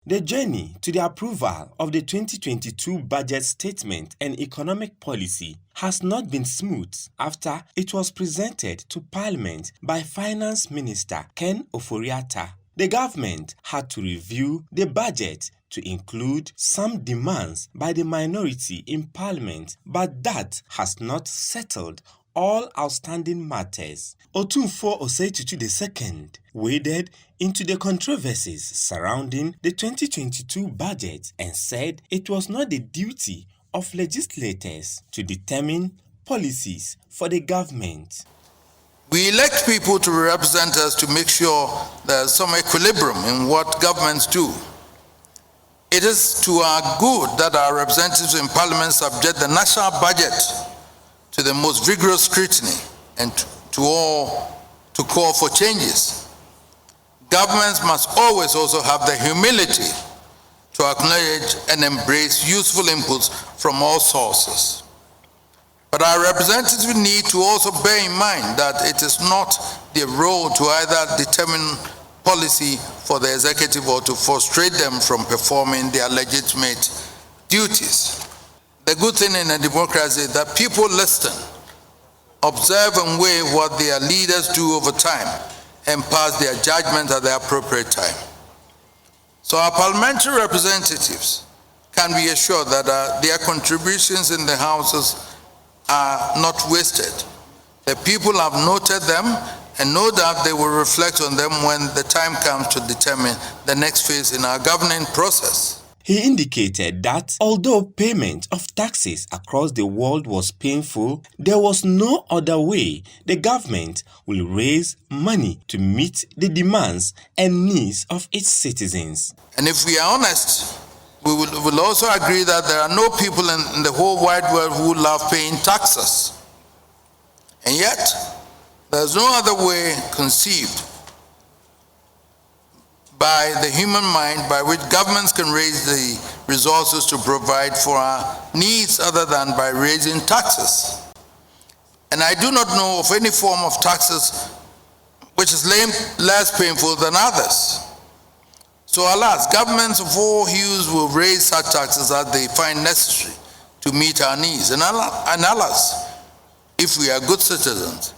The journey to the approval of the 2022 budget statement and economic policy has not been smooth after it was presented to Parliament by Finance Minister Ken Ofori-Atta. The government had to review the budget to include some demands by the minority in Parliament, but that has not settled all outstanding matters. Otumfuo Osei Tutu II waded into the controversies surrounding the 2022 budget and said it was not the duty of legislators to determine policies for the government. We elect people to represent us to make sure there's some equilibrium in what governments do. It is to our good that our representatives in Parliament subject the national budget to the most vigorous scrutiny and to call for changes. Governments must always also have the humility to acknowledge and embrace useful inputs from all sources. But our representatives need to also bear in mind that it is not their role to either determine policy for the executive or to frustrate them from performing their legitimate duties. The good thing in a democracy is that people listen, observe and weigh what their leaders do over time and pass their judgment at the appropriate time. So our parliamentary representatives can be assured that their contributions in the houses are not wasted. The people have noted them, and no doubt they will reflect on them when the time comes to determine the next phase in our governing process. He indicated that although payment of taxes across the world was painful, there was no other way the government will raise money to meet the demands and needs of its citizens. And if we are honest, we will also agree that there are no people in the whole wide world who love paying taxes. And yet, there's no other way conceived by the human mind by which governments can raise the resources to provide for our needs other than by raising taxes. And I do not know of any form of taxes which is less painful than others. So alas, governments of all hues will raise such taxes as they find necessary to meet our needs. And alas, if we are good citizens,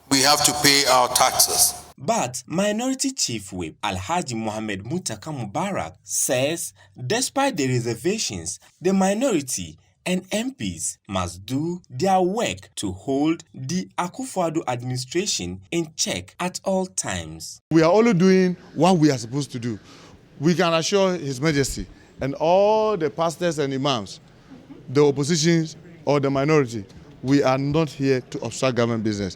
we have to pay our taxes. But Minority Chief Whip Alhaji Mohammed Mutaka Mubarak says despite the reservations, the minority and MPs must do their work to hold the Akufo-Addo administration in check at all times. We are only doing what we are supposed to do. We can assure His Majesty and all the pastors and imams, the opposition or the minority, we are not here to obstruct government business.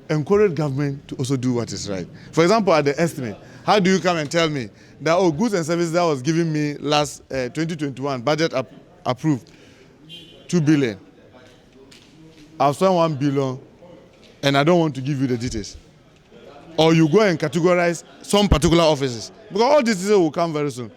Encourage government to also do what is right. For example, at the estimate, how do you come and tell me that, goods and services that was given me last 2021 budget approved 2 billion. I've spent 1 billion and I don't want to give you the details. Or you go and categorize some particular offices. Because all these details will come very soon.